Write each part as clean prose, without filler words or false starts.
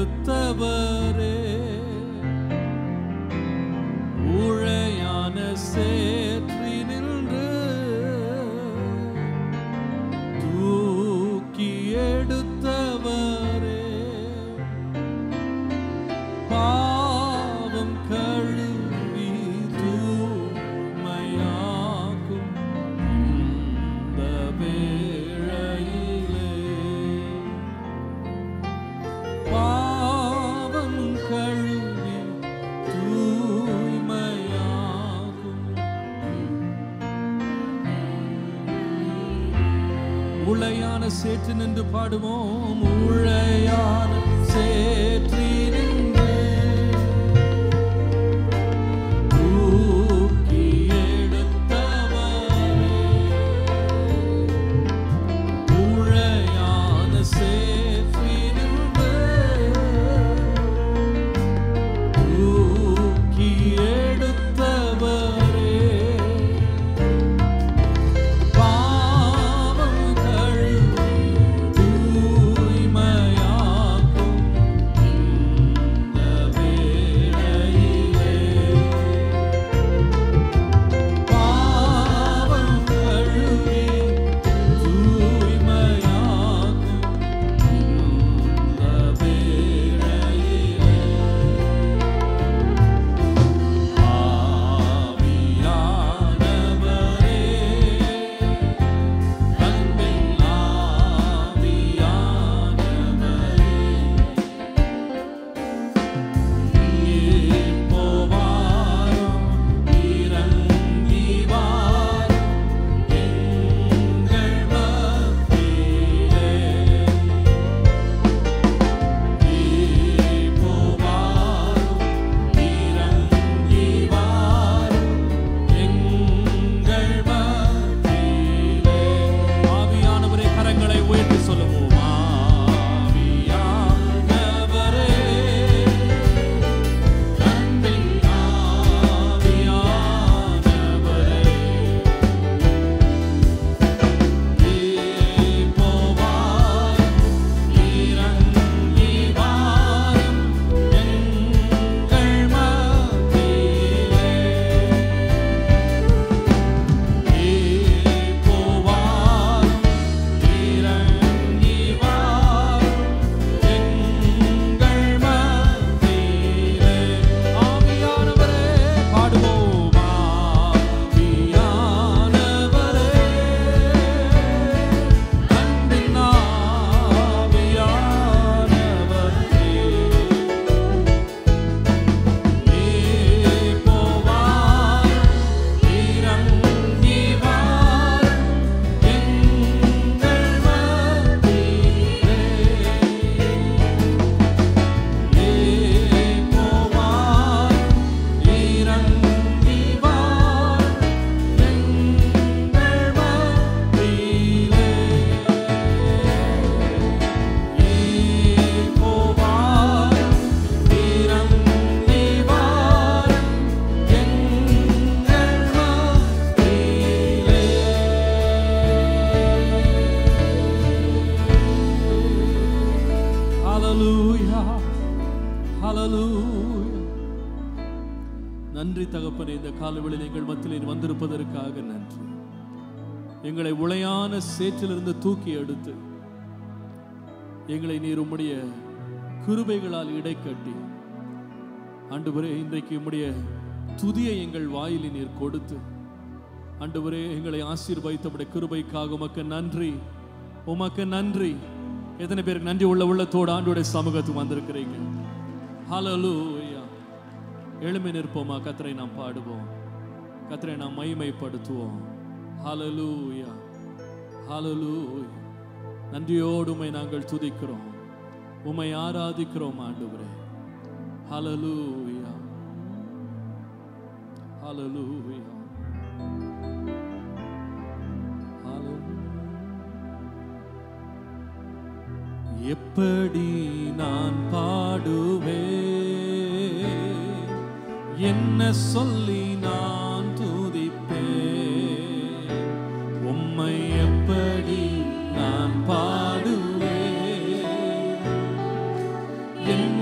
எடுத்தவரே, ஊழையான சேற்றினின்று தூக்கி எடுத்தவரே, பாவம் கழுவி தூய்மையாக்கும் இந்த வேளையிலே, பாவம் கழுவி தூய்மையாக்கும். உளையான சேற்று நின்று பாடுவோம். உளையான சேற்றி நின்று தூக்கி எடுத்தவரே, உளையான சேற்றி நின்று தூக்கி எடுத்தவரே, பாவம் கழுவி தூய்மையாக்கும் இந்த வேளையிலே, பாவம் கழுவி தூய்மையாக்கும் இந்த வேளையிலே, ஆவியானவரே, அன்பின் ஆவியானவரே, இப்போ வாரும், இறங்கி வாரும் எங்கள் மத்தியிலே, இப்போ வாரும், இறங்கி வாரும் எங்கள் மத்தியிலே. ஆவியானவரே, கரங்களை உயர்த்தி சொல்லுவோம். ஆவியானவரே, அன்பின் ஆவியானவரே, இப்போ வாரும், இறங்கி வாரும் எங்கள் மத்தியிலே, இப்போ வாரும், இறங்கி வாரும் எங்கள் மத்தியிலே. ஆவியானவரே, பாடுவோம். ஆவியானவரே, அன்பின் ஆவியானவரே, இப்போ வாரும், இறங்கி வாரும் எங்கள் மத்தியிலே, இப்போ வாரும், இறங்கி வாரும் எங்கள் மத்தியிலே, இப்போ வாரும், இறங்கி வாரும் எங்கள் மத்தியிலே. ஹல்லேலூயா, ஹல்லேலூயா. நன்றி தகப்பனே, இந்த காலவெளியில் எங்கள் மத்தியில் வந்திருப்பதற்காக நன்றி. எங்களை உளையான சேற்றிலிருந்து தூக்கி எடுத்து எங்களை நீர் உம்முடைய கிருபைகளால் இடைக்கட்டி, ஆண்டவரே, இன்றைக்கு உம்முடைய துதியை எங்கள் வாயிலில் நீர் கொடுத்து, ஆண்டவரே, எங்களை ஆசீர்வதித்த உம்முடைய கிருபைக்காக உமக்கு நன்றி, உமக்கு நன்றி. எத்தனை பேருக்கு நன்றி உள்ள உள்ளத்தோடு ஆண்டவருடைய சமூகத்துக்கு வந்திருக்கிறீங்க? ஹல்லேலூயா. எழும்பி நிற்போமா? கர்த்தரை நாம் பாடுவோம், கர்த்தரை நாம் மகிமைப்படுத்துவோம். ஹல்லேலூயா, ஹல்லேலூயா. நன்றியோடு உம்மை நாங்கள் துதிக்கிறோம், உம்மை ஆராதிக்கிறோம் ஆண்டவரே. ஹல்லேலூயா, ஹல்லேலூயா, ஹல்லேலூயா. எப்படி நான் பாடுவேன், என்ன சொல்லி நான் துதிப்பேன், உம்மை எப்படி நான் பாடுவேன், என்ன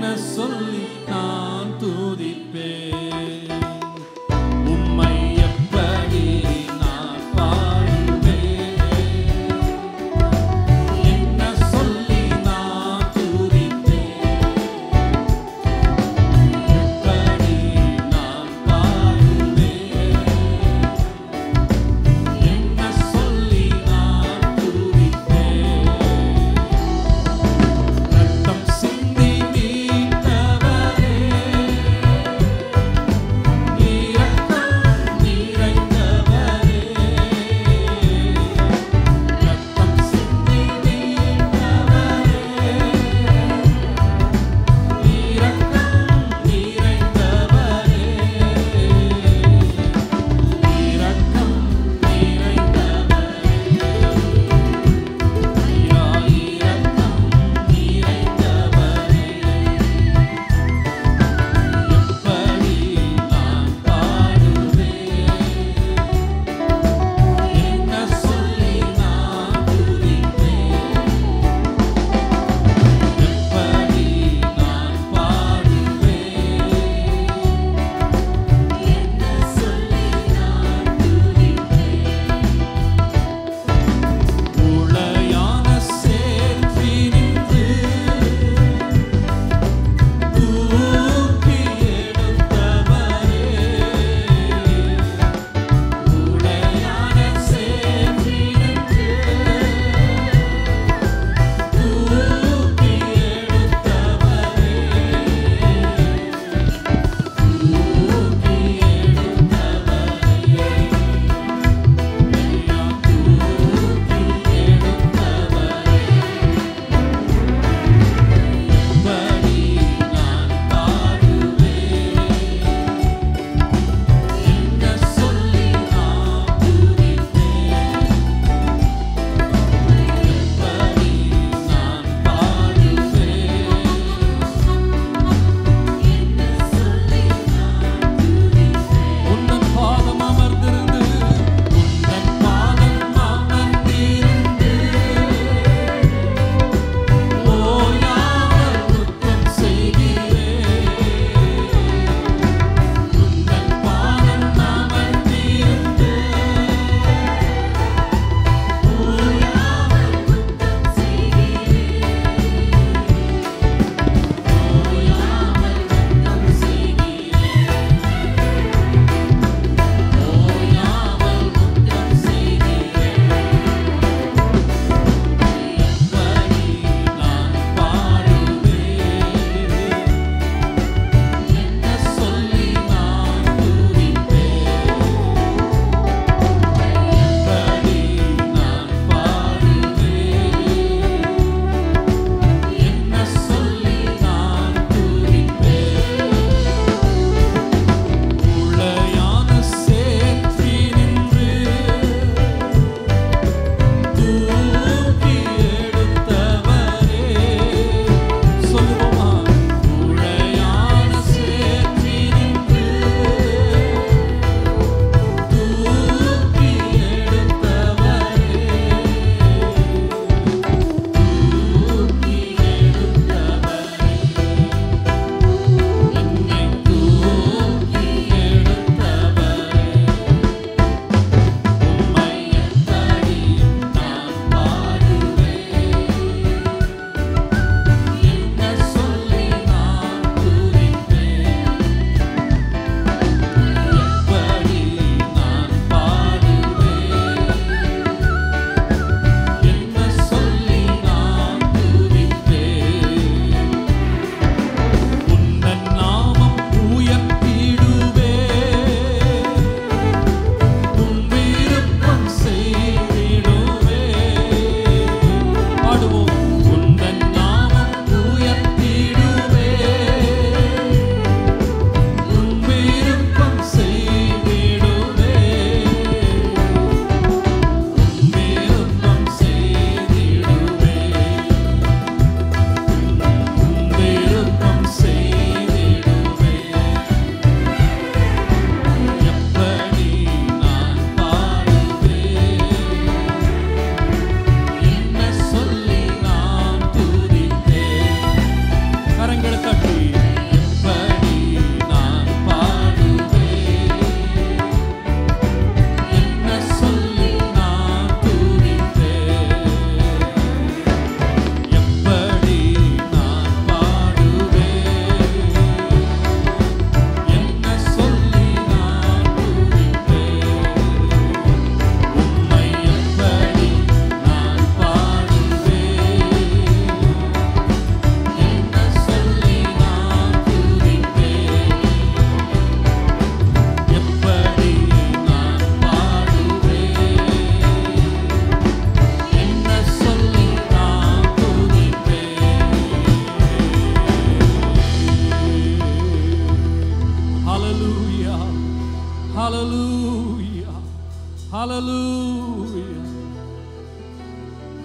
ஹalleluya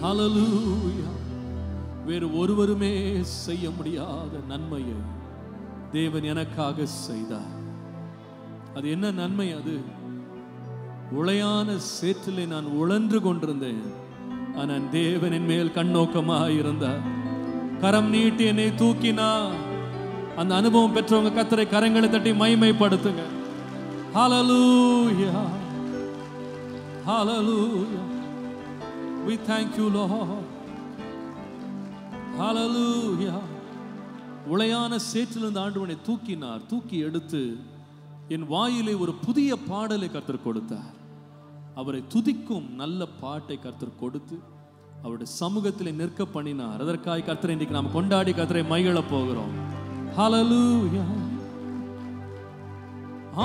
ஹalleluya. வேறு ஒருவருமே செய்ய முடியாத நன்மையை தேவன் எனக்காக செய்தார். அது என்ன நன்மை? அது உளையான சேற்றிலே நான் உழன்று கொண்டிருந்தேன். ஆனால் தேவன் என் மேல் கண்ணோக்கமாக இருந்தார். கரம் நீட்டி என்னை தூக்கினார். அந்த அனுபவம் பெற்றவங்க கர்த்தரை கரங்களை தட்டி மகிமைப்படுத்துங்க. ஹalleluya hallelujah. We thank you Lord. hallelujah. உளையான சேற்றிலிருந்து ஆண்டவனை தூக்கினார். தூக்கி எடுத்து என் வாயிலே ஒரு புதிய பாடலை கர்த்தர் கொடுத்தார். அவரை துதிக்கும் நல்ல பாட்டை கர்த்தர் கொடுத்து அவருடைய சமூகத்திலே நிற்க பண்ணினார். அதற்காக கர்த்தரை இன்றைக்கு நாம் கொண்டாடி கர்த்தரை மகிழ போகிறோம். ஹalleluya.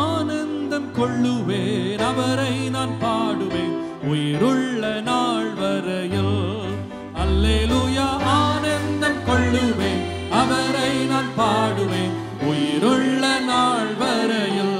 ஆனந்தம் கொள்ளுவேன், அவரை நான் பாடுவேன் உயிருள்ள நாள் வரையில். அல்லேலூயா. ஆனந்தம் கொள்ளுவேன், அவரை நான் பாடுவேன் உயிருள்ள நாள் வரையில்.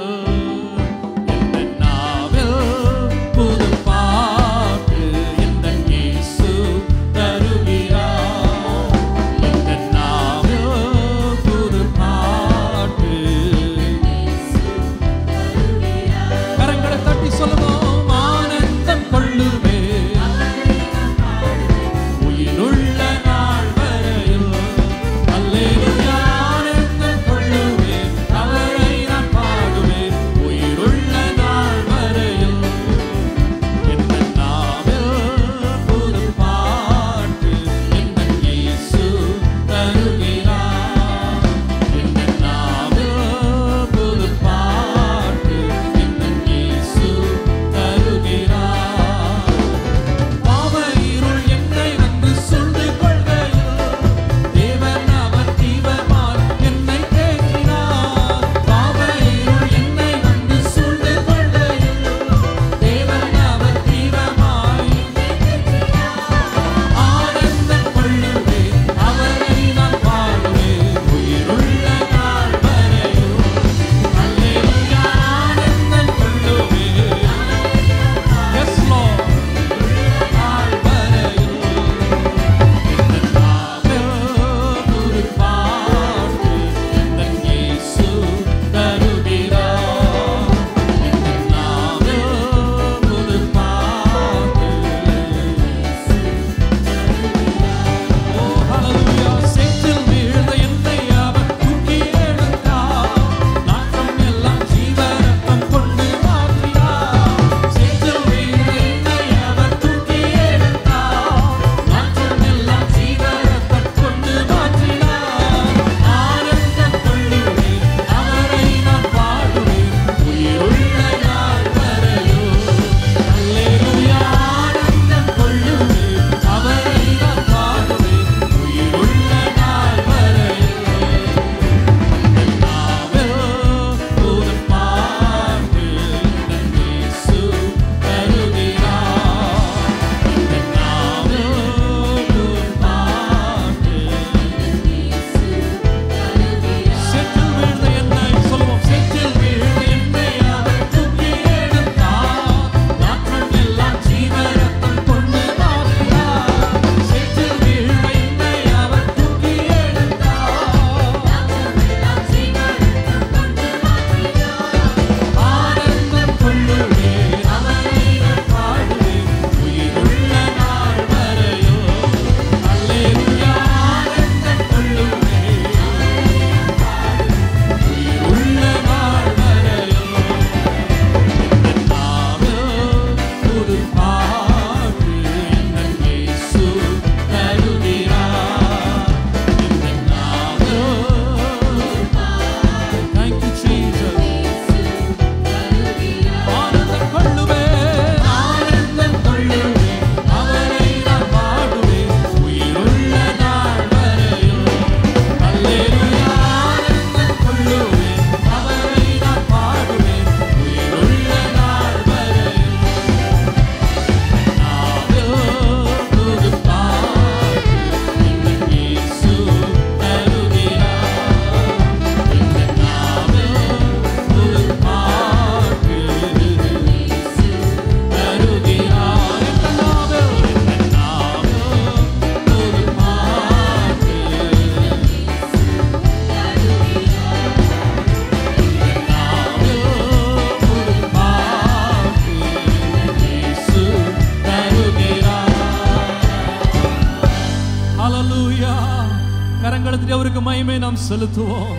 ஆண்டவருக்கு மகிமை நாம் செலுத்துவோம்.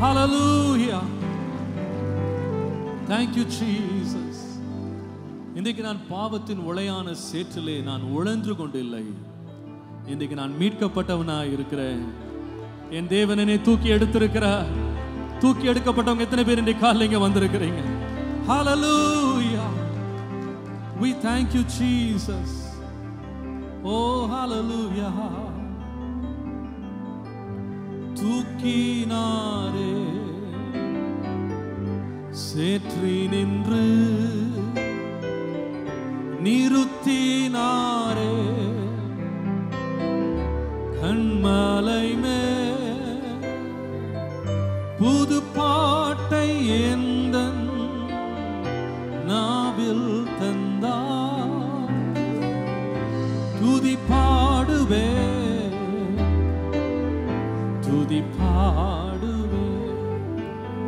Hallelujah. Thank you Jesus. இன்றைக்கு நான் பாவத்தின் உளையான சேற்றிலே நான் உழன்று கொண்டில்லை. இன்றைக்கு நான் மீட்கப்பட்டவனாய் இருக்கிறேன். என் தேவன் என்னை தூக்கி எடுத்திருக்கிறார். தூக்கி எடுக்கப்பட்டவங்க எத்தனை பேர் இன்றைக்கு காலையில இங்க வந்திருக்கிறீங்க? Hallelujah. We thank you Jesus. Oh hallelujah. தூக்கினாரே சேற்றி நின்று நிறுத்தினாரே கண்மலை மேல் புது பாட்டை எந்தன் நாவில் தந்தார். துதி பாடுவே துதி பாடுவே.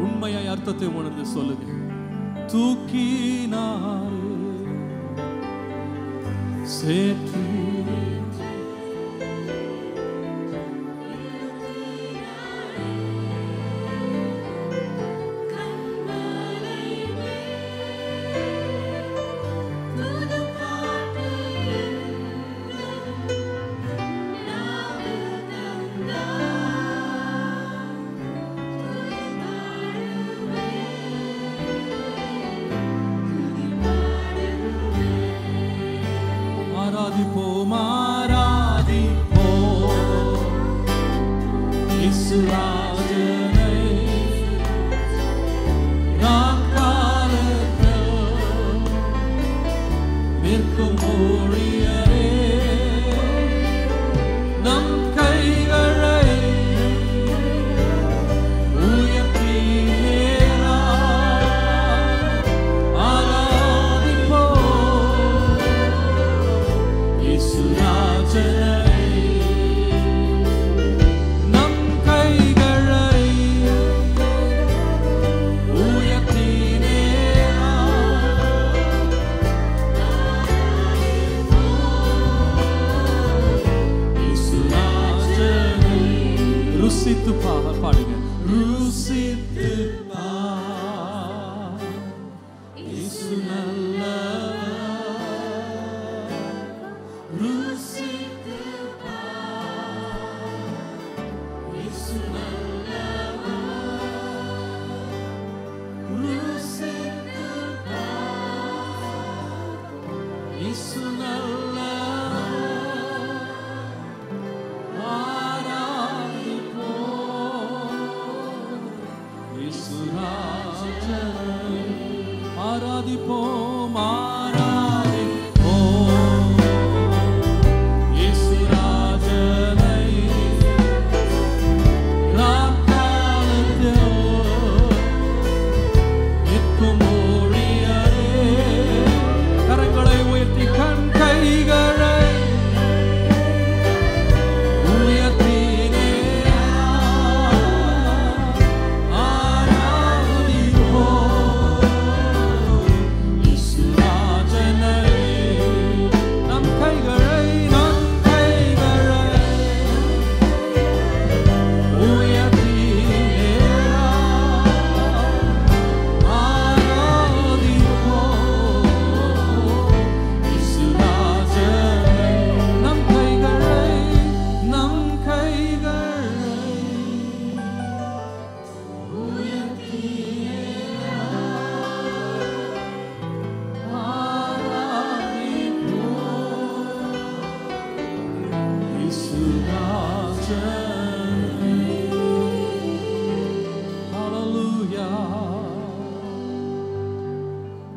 உண்மையாய் அர்த்தத்தை உணர்ந்து சொல்லுங்க. தூக்கினாரே சேற்றி ஆராதிப்போம் இயேசுராஜனை நாட்காலத்தில் நிற்கும் ஊழியரே நம் கைகளை உயர்த்தி ஆராதிப்போம் இயேசுராஜனை. ருசித்து பாடுங்க. ருசித்து இயேசு நல்லவர். ருசித்து இயேசு நல்லவர். ருசித்து இயேசு நல்லவர். ஆராதிப்போம் ஆராதிப்போம் இயேசுராஜனை நாட்காலத்தில் நிற்கும் ஊழியரே. கரங்களை உயர்த்தி கண் கைகளை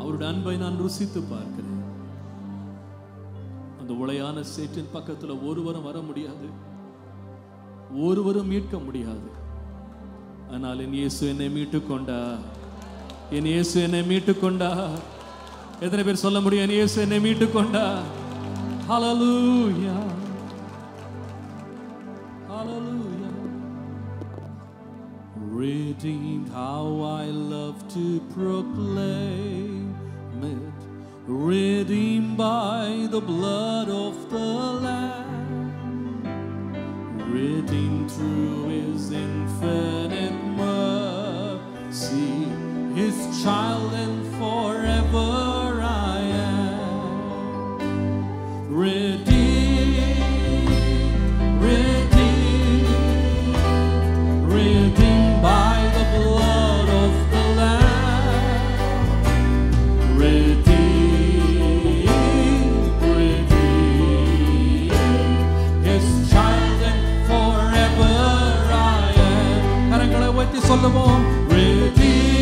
அவருடைய அன்பை நான் ருசித்து பார்க்கிறேன். அந்த உளையான சேற்றின் பக்கத்துல ஒருவரும் வர முடியாது, ஒருவரும் மீட்க முடியாது. ஆனால் என் இயேசு என்னை மீட்டுக் கொண்டா, என் இயேசு என்னை மீட்டுக் கொண்டா. எத்தனை பேர் சொல்ல முடியும் என் இயேசு என்னை மீட்டுக் கொண்டா? ஹல்லேலூயா ஹல்லேலூயா. Redeemed, how I love to proclaim it, redeemed by the blood of the Lamb, redeemed through His infinite mercy, His child and forever I am. Redeemed by the blood of the Lamb. Redeemed, His child and forever I am. கரங்களை உயர்த்தி சொல்லுவோம். Redeemed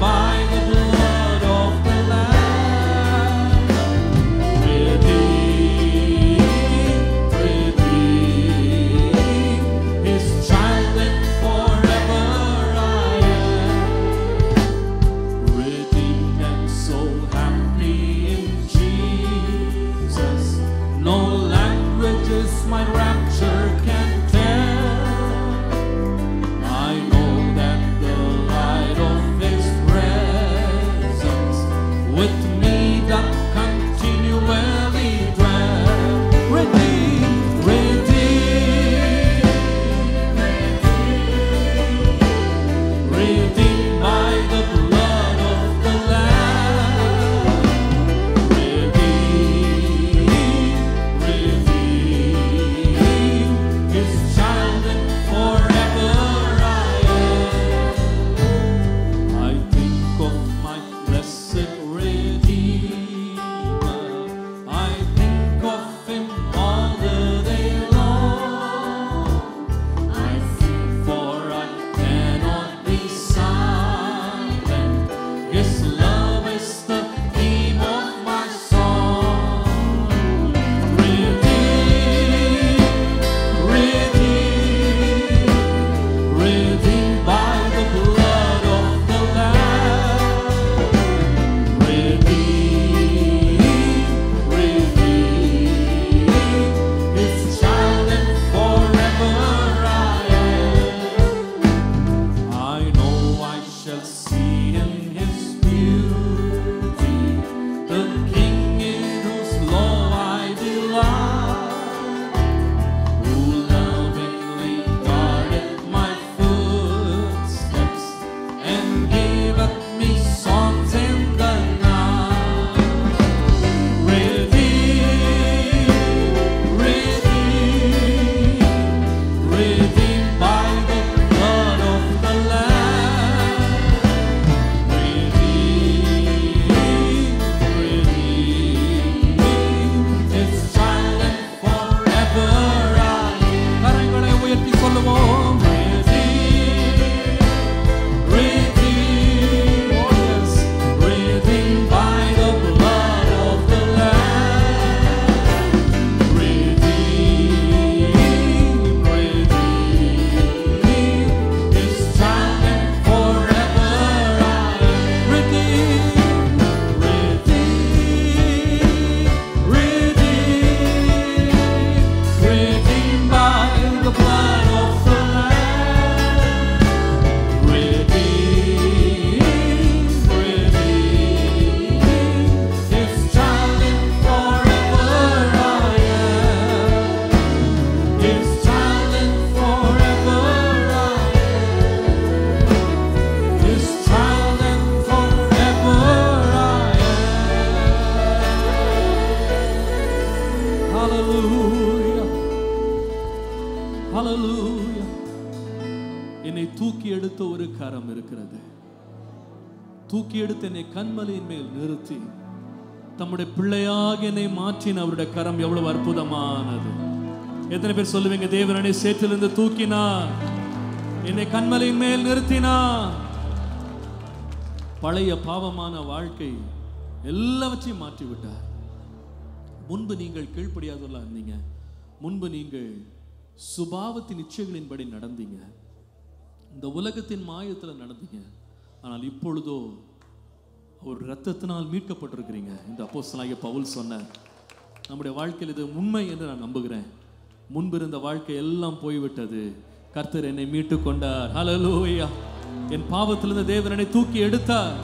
by the blood of the Lamb. Redeemed, His child and forever I am. Redeemed and so happy in Jesus, no languages my rapture can tell. I know that the light of His presence with me doth continually dwell. Redeemed by the blood of the Lamb. Redeemed, His child and forever I am. I think of my blessed Redeemer. I think of Him all the day long. I sing, for I cannot be silent. His love is the theme of my song. Redeemed by the blood of the Lamb. Redeemed, His child and forever I am. I know I shall see Him, His beauty, the King in whose law I delight, who lovingly guarded my footsteps and giveth me songs in the night. Redeemed by the blood of the Lamb. Redeemed, His child and forever I am. கரங்களை உயர்த்தி சொல்லுவோம். Redeemed by the blood of the Lamb. Redeemed, His child and forever I am. Redeemed by the blood of the Lamb. Redeemed, His child and forever I am. His child and forever I am. His child and forever I am. Hallelujah. Hallelujah. என்னை தூக்கி எடுத்த ஒரு கரம் இருக்கிறது. தூக்கி எடுத்து என்னை கண்மலையின் மேல் நிறுத்தி தம்முடைய பிள்ளையாக என்னை மாற்றின அவருடைய கரம் எவ்வளவு அற்புதமானது. எத்தனை பேர் சொல்லுவீங்க, தேவன் என்னை சேற்றிலிருந்து தூக்கினார், என்னை கண்மலையின் மேல் நிறுத்தினார். பழைய பாவமான வாழ்க்கை எல்லாவற்றையும் மாற்றி விட்டார். முன்பு நீங்கள் கீழ்ப்படியாதவர்களா இருந்தீங்க. முன்பு நீங்கள் சுபாவத்தின் இச்சைகளின்படி நடந்தீங்க. இந்த உலகத்தின் மாயத்தில் நடந்தீங்க. ஆனால் இப்பொழுதோ ஒரு இரத்தத்தினால் மீட்கப்பட்டிருக்கிறீங்க. இந்த அப்போஸ்தலனாகிய பவுல் சொன்ன நம்முடைய வாழ்க்கையில் இது உண்மை என்று நான் நம்புகிறேன். முன்பு இருந்த வாழ்க்கை எல்லாம் போய்விட்டது. கர்த்தர் என்னை மீட்டு கொண்டார். ஹல்லேலூயா. என் பாவத்திலிருந்து தேவன் என்னை தூக்கி எடுத்தார்.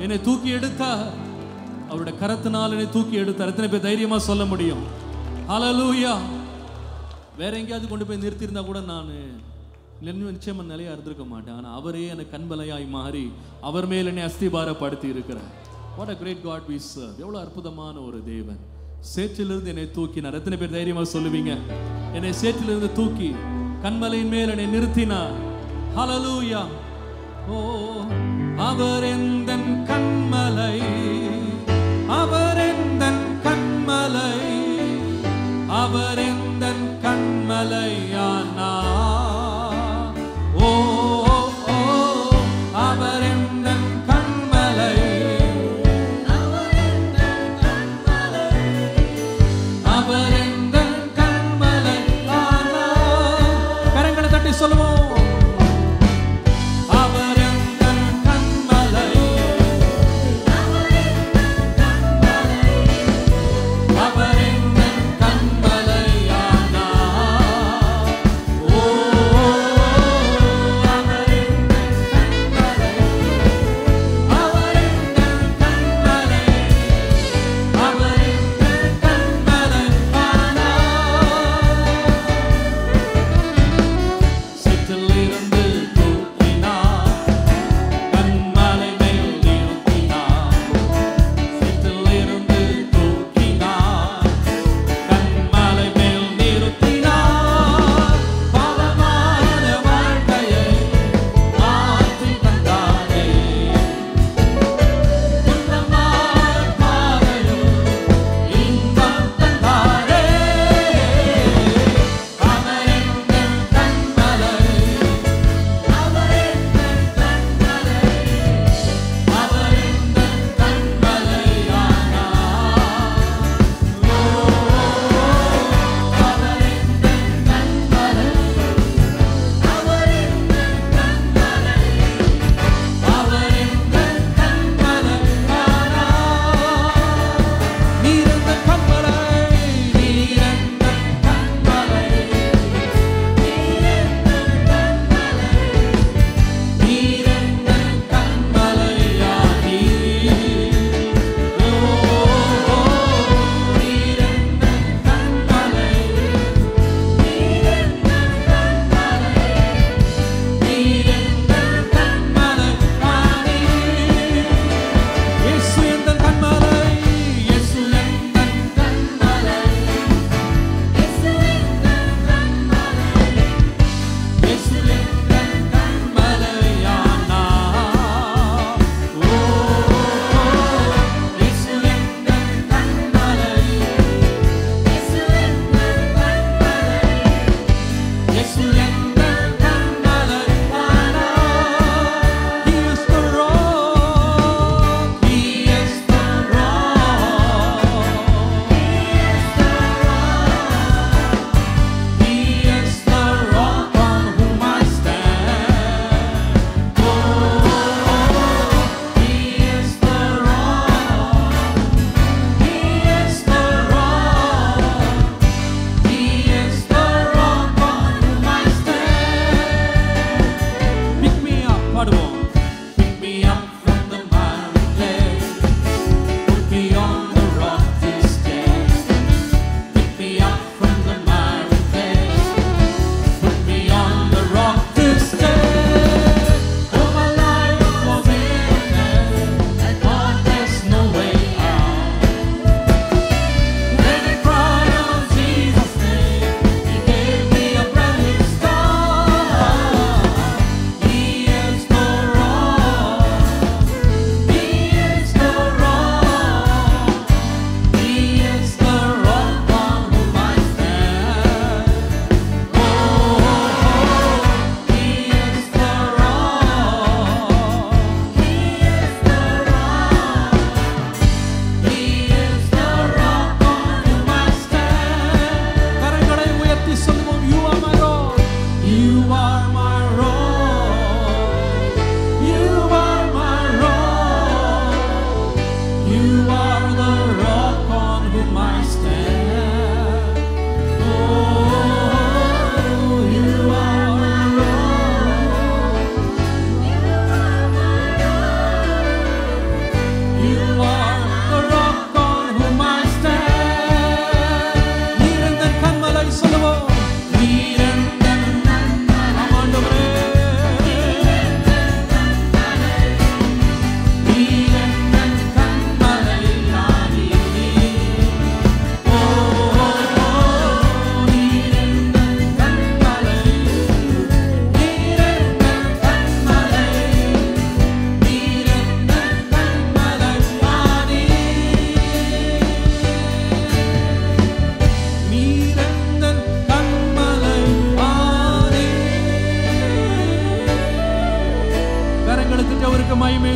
என்னை தூக்கி எடுத்தார். அவருடைய கரத்தினால் என்னை தூக்கி எடுத்தார். எத்தனை பேர் தைரியமா சொல்ல முடியும்? ஹல்லேலூயா. வேற எங்கேயாவது கொண்டு போய் நிறுத்தியிருந்தா கூட நான் நிச்சயமா நிலையா இருந்திருக்க மாட்டேன். ஆனா அவரே எனக்கு கண்பலையாய் மாறி அவர் மேல் என்னை அஸ்திபாரப்படுத்தி இருக்கிறார். What a great God we serve. எவ்வளவு அற்புதமான ஒரு தேவன். சேற்றிலிருந்து என்னை தூக்கினார். எத்தனை பேர் தைரியமா சொல்லுவீங்க? என்னை சேற்றிலிருந்து தூக்கி கண்மலையின் மேல் என்னை நிறுத்தினார். ஹல்லேலூயா. ஓ, அவர் எந்தன் கண்மலை, அவர் எந்தன் கண்மலை, அவர் எந்தன் கண்மலையானா. ஓ ஓ, அவர் எந்தன் கண்மலை, அவர் எந்தன் கண்மலை, அவர் எந்தன் கண்மலையானா. கரங்களை தட்டி சொல்லுவோம். Oh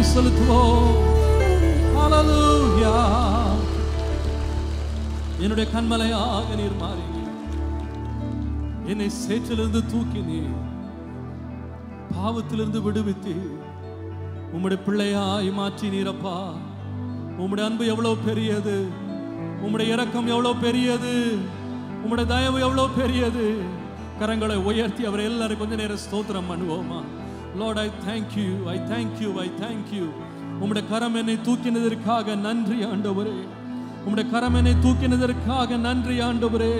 மகிமை செலுத்துவோம். ஹல்லேலூயா. என்னுடைய கண்மலையாக நீர் மாறி என்னை சேற்றிலிருந்து தூக்கினீர், பாவத்திலிருந்து விடுவித்து உம்முடைய பிள்ளையாய் மாற்றினீரப்பா. உம்முடைய அன்பு எவ்வளவு பெரியது, உம்முடைய இரக்கம் எவ்வளவு பெரியது, உம்முடைய தயவு எவ்வளவு பெரியது. கரங்களை உயர்த்தி அவரை எல்லாரும் கொஞ்ச நேரம் ஸ்தோத்திரம் பண்ணுவோமா? Lord, I thank you, I thank you, I thank you. உம்முடைய கரம் என்னை தூக்கினதற்காக நன்றி ஆண்டவரே. உம்முடைய கரம் என்னை தூக்கினதற்காக நன்றி ஆண்டவரே.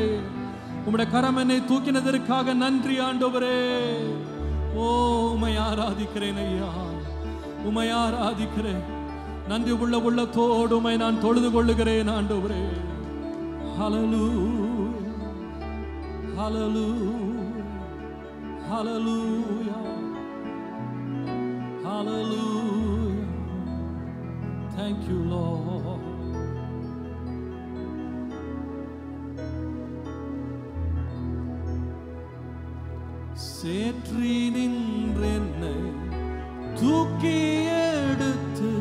உம்முடைய கரம் என்னை தூக்கினதற்காக நன்றி ஆண்டவரே. ஓ, உம்மை ஆராதிக்கிறேன் ஐயா, உம்மை ஆராதிக்கிறேன். நன்றி உள்ள உள்ளத்தோடு உம்மை நான் தொழுது கொள்ளுகிறேன் ஆண்டவரே. ஹல்லேலூயா, ஹல்லேலூயா, ஹல்லேலூயா, ஹல்லேலூயா. Thank you, Lord. சேற்றி நின்றென்னை தூக்கி எடுத்து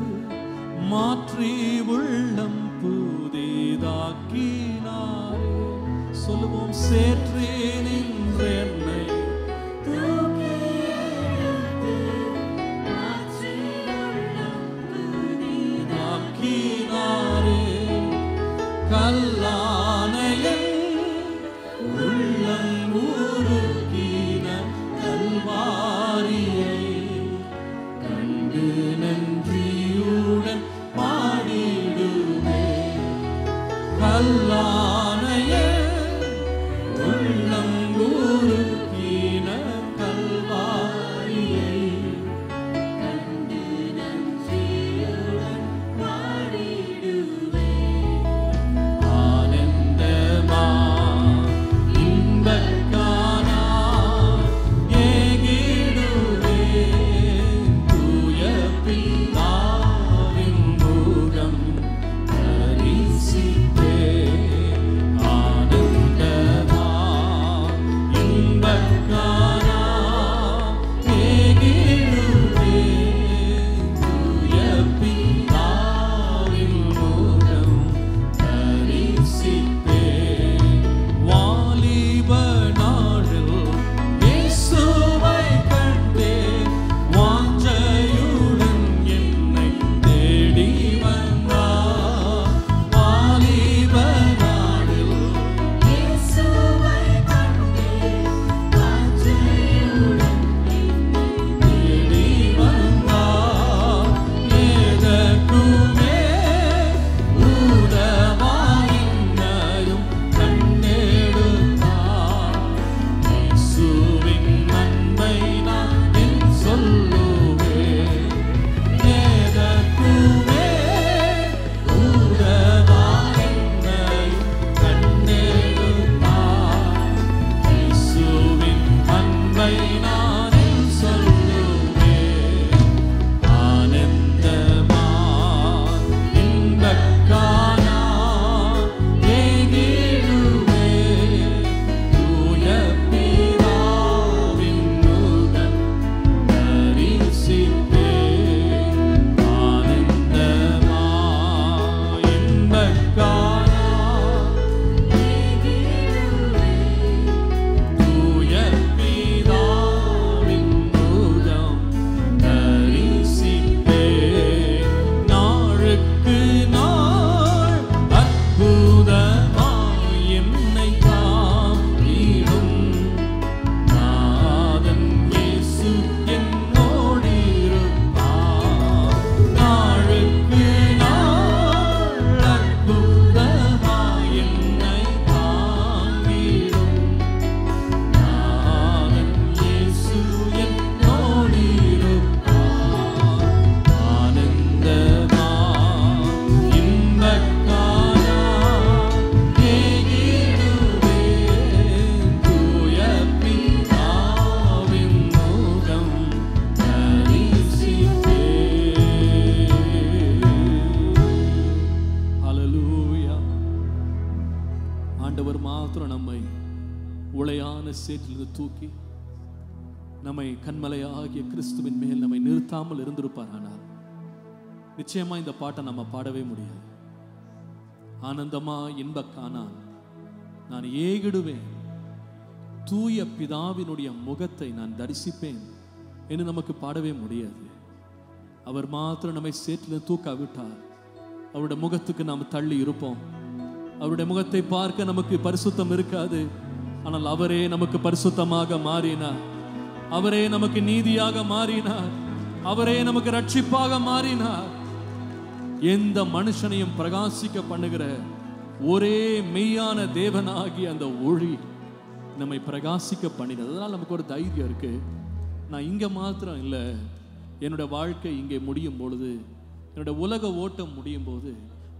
மாற்றி உள்ளம் புதிதாக்கினாரே. சொல்லுவோம், சேற்றி நின்றென்னை தூக்கி எடுத்து மாற்றி உள்ளம் புதிதாக்கினாரே. கல்லானையன் உள்ளம் உருக்கின கல்வாரியை கண்டு நன்றியுடன் பாடிடுவே. கல்லானையன் உள்ளம் உருக்கின கல்வாரியை கண்டு நன்றியுடன் பாடிடுவே. ஆனந்தமா இன்பக்கானா ஏகிடுவே. தூய பிதாவின் முகம் தரிசித்தே. ஆனந்தமா இன்பக்கானா ஏகிடுவே. தூய பிதாவின் முகம் தரிசித்தே. வாலிப நாளில் இயேசுவை கண்டேன். வாஞ்சையுடன் என்னை தேடி வந்தார். வாலிப நாளில் இயேசுவை கண்டேன். வாஞ்சையுடன் என்னை தேடி வந்தார். எதற்குமே உதவாயின்னையும் கண்டெடுத்தார். இயேசுவின் அன்பை நான் என் சொல்லுவேன். எதற்குமே உதவாயின்னையும் கண்டெடுத்தார். இயேசுவின் அன்பை நான் என் சொல்லுவேன். ஆனந்தமா இன்பக்கானா ஏகிடுவே. தூய பிதாவின் முகம் தரிசித்தே. ஆனந்தமா இன்பக்கானா ஏகிடுவே. தூய பிதாவின் முகம் தரிசித்தே. நாளுக்கு நாள் அற்புதமாய் என்னை காத்திடும் நாதன் இயேசு என்னோடிருப்பார். நாளுக்கு நாள் அற்புதமாய் என்னை காத்திடும் நாதன் இயேசு என்னோடிருப்பார். ஆனந்தமா இன்பக்கானா ஏகிடுவே. தூய பிதாவின் முகம் தரிசித்தே. ஹல்லேலூயா. ஆண்டவர் மாத்திரம் நம்மை உளையான சேற்றிலிருந்து தூக்கி நம்மை கண்மலையாகிய கிறிஸ்துவின் மேல் நம்மை நிறுத்தாமல் இருந்திருப்பார். ஆனால் நிச்சயமா இந்த பாட்டை நம்ம பாடவே முடியாது. ஆனந்தமா இன்ப காணான் நான் ஏகிடுவேன், தூய பிதாவினுடைய முகத்தை நான் தரிசிப்பேன் என்று நமக்கு பாடவே முடியாது. அவர் மாத்திரம் நம்மை சேற்றில் தூக்காவிட்டார், அவருடைய முகத்துக்கு நாம் தள்ளி இருப்போம். அவருடைய முகத்தை பார்க்க நமக்கு பரிசுத்தம் இருக்காது. ஆனால் அவரே நமக்கு பரிசுத்தமாக மாறினார், அவரே நமக்கு நீதியாக மாறினார், அவரே நமக்கு ரட்சிப்பாக மாறினார். எந்த மனுஷனையும் பிரகாசிக்க பண்ணுகிற ஒரே மெய்யான தேவனாகி அந்த ஒளி நம்மை பிரகாசிக்க பண்ணினது. அதனால நமக்கு ஒரு தைரியம் இருக்கு. நான் இங்க மாத்திரம் இல்லை, என்னோட வாழ்க்கை இங்கே முடியும் பொழுது, என்னோட உலக ஓட்டம் முடியும் போது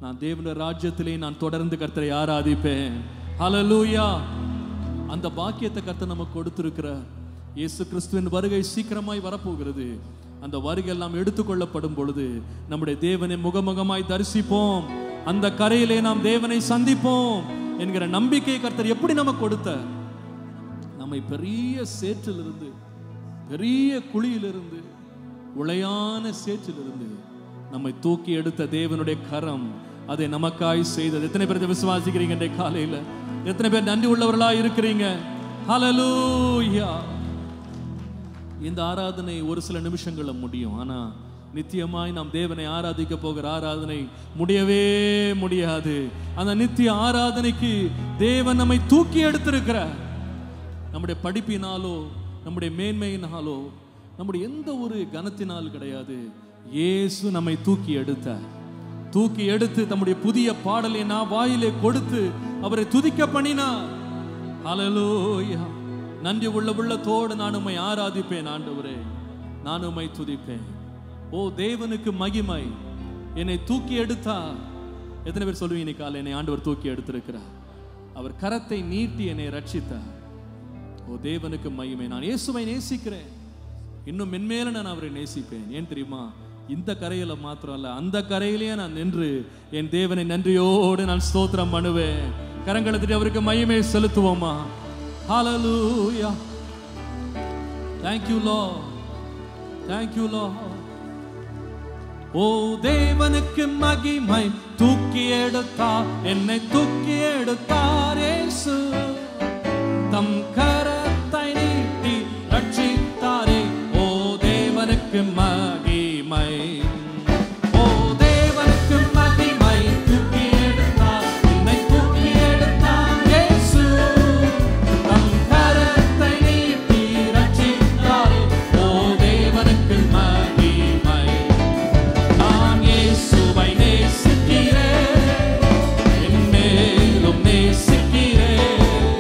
நான் தேவனுடைய ராஜ்யத்திலே நான் தொடர்ந்து கர்த்தரை ஆராதிப்பேன். ஹல்லேலூயா. அந்த பாக்கியத்தை கர்த்தர் நமக்கு கொடுத்திருக்கிறார். இயேசு கிறிஸ்துவின் வருகை சீக்கிரமாய் வரப்போகிறது. அந்த வருகை எல்லாம் எடுத்துக்கொள்ளப்படும் பொழுது நம்முடைய தேவனை முகமுகமாய் தரிசிப்போம், அந்த கரையிலே நாம் தேவனை சந்திப்போம் என்கிற நம்பிக்கை கர்த்தர் எப்படி நமக்கு கொடுத்த, நம்மை பெரிய சேற்றிலிருந்து, பெரிய குழியிலிருந்து, உளையான சேற்றிலிருந்து நம்மை தூக்கி எடுத்த தேவனுடைய கரம் அதை நமக்காய் செய்தது. எத்தனை பேர் விசுவாசிக்கிறீங்க? இன்றைய காலையில எத்தனை பேர் நன்றி உள்ளவர்களா இருக்கிறீங்க? ஹல்லேலூயா. இந்த ஆராதனை ஒரு சில நிமிஷங்கள்ல முடியும். ஆனா நித்தியமாய் நாம் தேவனை ஆராதிக்க போகிற ஆராதனை முடியவே முடியாது. அந்த நித்திய ஆராதனைக்கு தேவன் நம்மை தூக்கி எடுத்திருக்கிறார். நம்முடைய படிப்பினாலோ, நம்முடைய மேன்மையினாலோ, நம்முடைய எந்த ஒரு கனத்தினால் கிடையாது. இயேசு நம்மை தூக்கி எடுத்தார். தூக்கி எடுத்து தம்முடைய புதிய பாடலை நான் வாயிலே கொடுத்து அவரை துதிக்க பண்ணினார். ஹல்லேலூயா. நன்றி உள்ள உள்ளத்தோடு நான் உம்மை ஆராதிப்பேன் ஆண்டவரே, நான் உம்மை துதிப்பேன். ஓ தேவனுக்கு மகிமை. என்னை தூக்கி எடுத்தார். எத்தனை பேர் சொல்லுவீங்க இன்னைக்கு காலை என்னை ஆண்டவர் தூக்கி எடுத்திருக்கிறார், அவர் கரத்தை நீட்டி என்னை ரட்சித்தார். ஓ தேவனுக்கு மகிமை. நான் இயேசுவை நேசிக்கிறேன், இன்னும் மென்மேல நான் அவரை நேசிப்பேன். ஏன் தெரியுமா? இந்த கரையில மாத்திரம் அல்ல, அந்த கரையிலேயே நான் நின்று என் தேவனை நன்றியோடு நான் ஸ்தோத்திரம் பண்ணுவேன். கரங்களை தட்டி அவருக்கு மகிமை செலுத்துவோமா? ஹல்லேலூயா. Thank you Lord, thank you Lord. ஓ தேவனுக்கு மகிமை. தூக்கி எடுத்தார், என்னை தூக்கி எடுத்தார் இயேசு, தம் கரத்தை நீட்டி ரட்சித்தாரே. ஓ தேவனுக்கு மகிமை, ஓ தேவனுக்கு மகிமை. தூக்கி எடுத்தார், என்னை தூக்கி எடுத்தார் இயேசு, தம் கரத்தை நீட்டி ரட்சித்தாரே. ஓ தேவனுக்கு மகிமை. நான் இயேசுவை நேசிக்கிறேன், என்மேலும் நேசிக்கிறேன்.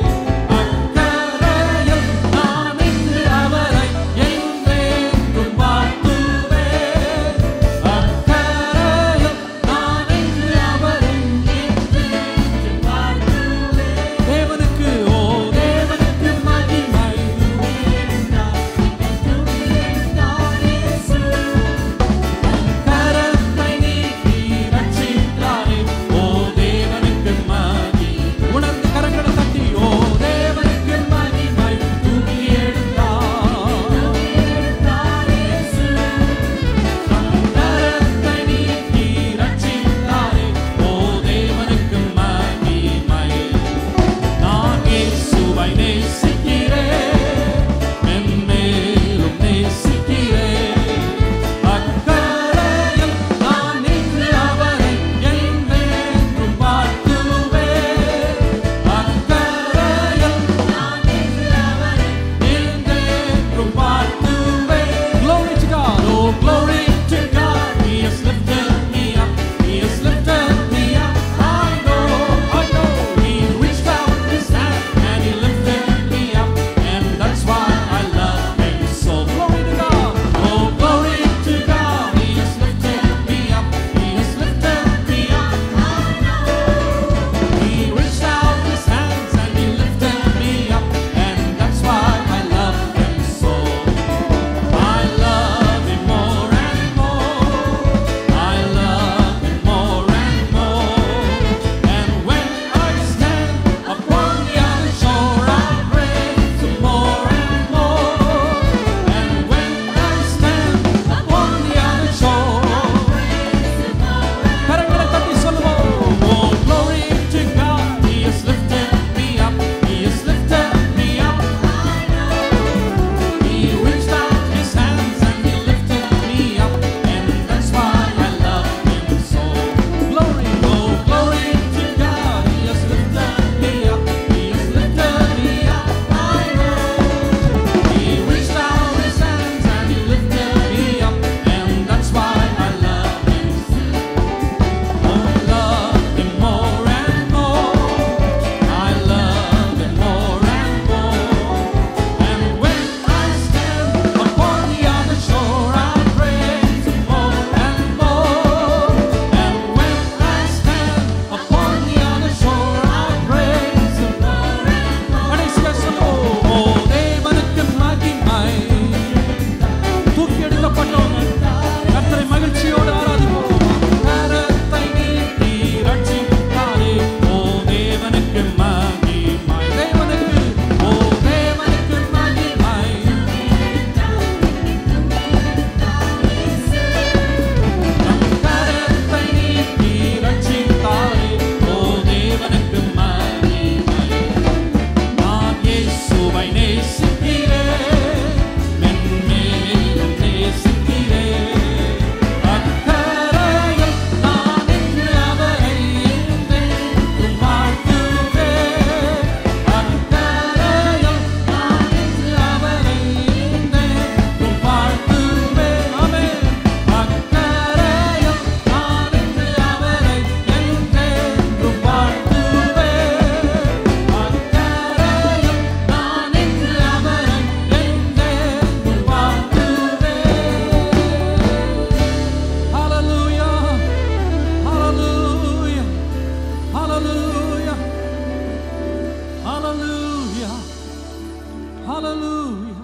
ஹalleluya.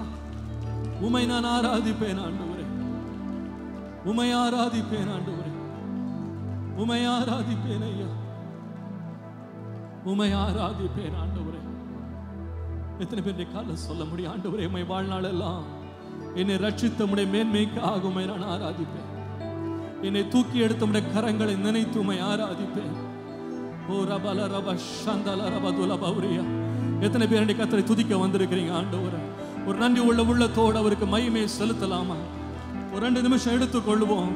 உம்மை நான் ஆராதிப்பேன் ஆண்டவரே, உம்மை ஆராதிப்பேன் ஆண்டவரே, உம்மை ஆராதிப்பேன் ஐயா, உம்மை ஆராதிப்பேன் ஆண்டவரே. எத்தனை பேருடைய கால சொல்ல முடியும், ஆண்டவரே உம்மை வாழ்நாள் எல்லாம் என்னை ரட்சித்த உம்முடைய மேன்மைக்காக உம்மை நான் ஆராதிப்பேன். என்னை தூக்கி எடுத்த உம்முடைய கரங்களை நினைத்து உம்மை ஆராதிப்பேன். ஓ ரபல ரப ஷந்தல ரபதுல பௌரியா. எத்தனை பேர் கர்த்தரை துதிக்க வந்திருக்கிறீங்க ஆண்டவரே? ஒரு நன்றி உள்ள உள்ளத்தோடு அவருக்கு மகிமையை செலுத்தலாமா? ஒரு 2 நிமிஷம் எடுத்துக்கொள்வோம்.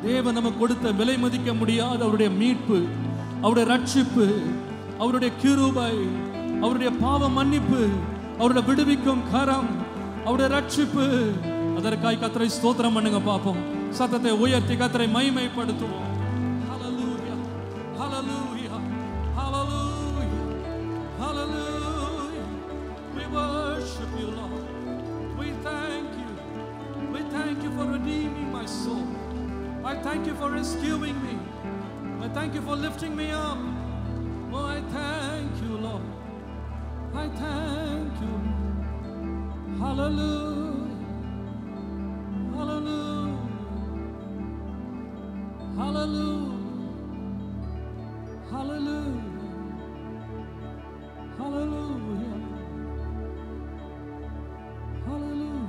தேவன் நமக்கு கொடுத்த விலை மதிக்க முடியாத அவருடைய மீட்பு, அவருடைய ரட்சிப்பு, அவருடைய கிருபை, அவருடைய பாவ மன்னிப்பு, அவருடைய விடுவிக்கும் கரம், அவருடைய ரட்சிப்பு. அதற்காய் கர்த்தரை ஸ்தோத்திரம் பண்ணுங்க பாப்போம். சத்தத்தை உயர்த்தி கர்த்தரை மகிமைப்படுத்துவோம். ஹalleluya, ஹalleluya, ஹalleluya, ஹalleluya. We worship you, Lord. We thank you. We thank you for redeeming my soul. I thank you for rescuing me. I thank you for lifting me up. Oh, I thank you, Lord. I thank you. Hallelujah. Hallelujah. Hallelujah. Hallelujah. Hallelujah. Hallelujah.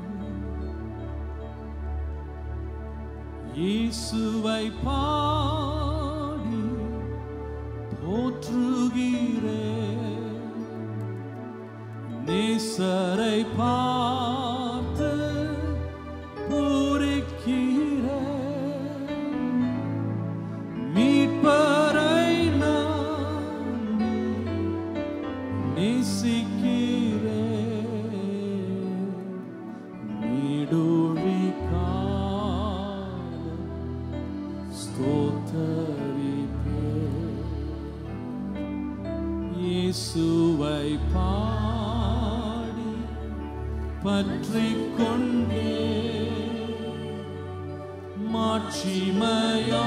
இயேசுவை பாடி போற்றுகிறேன், நேசரை பார்த்து பூரிக்கிறேன், மீட்பரை நான் நேசிக்கிறேன், நீடூழி காலம் ஸ்தோத்தரிப்பேன். இயேசுவை பாடி பற்றிக் கொண்டே மாட்சிமையான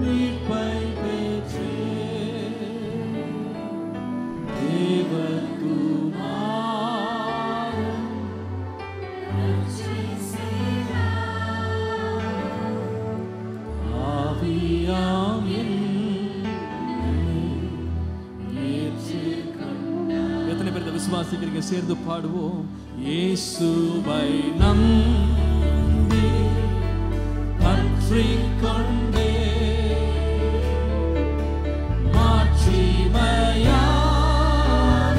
மீட்பை பெற்றேன். தேவகுமாரன் ஆவியாம் எத்தனை பேர் விசுவாசிக்கிறீங்க? சேர்ந்து பாடுவோம். இயேசுவை நம்பி பற்றிக் கொண்டே மாட்சிமையான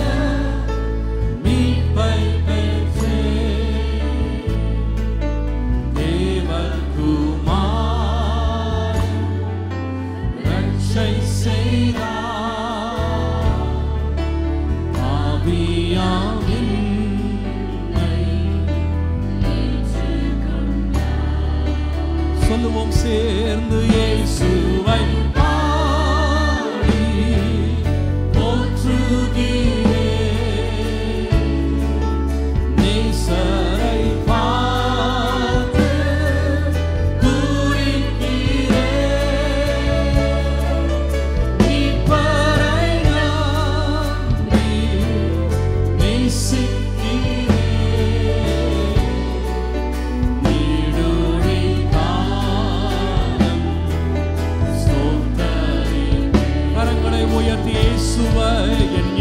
மீட்பை பெற்றேன். தேவகுமாரன் ரட்சை செய்தார். சொல்லுவோம் சேர்ந்து. இயேசுவை பாடி போற்றுகிறேன், நேசரை பார்த்து பூரிக்கிறேன், மீட்பரை நம்பி நேசிக்கிறேன், நீடூழி காலம் ஸ்தோத்தரிப்பேன். கரங்களை உயர்த்தி இயேசுவை என்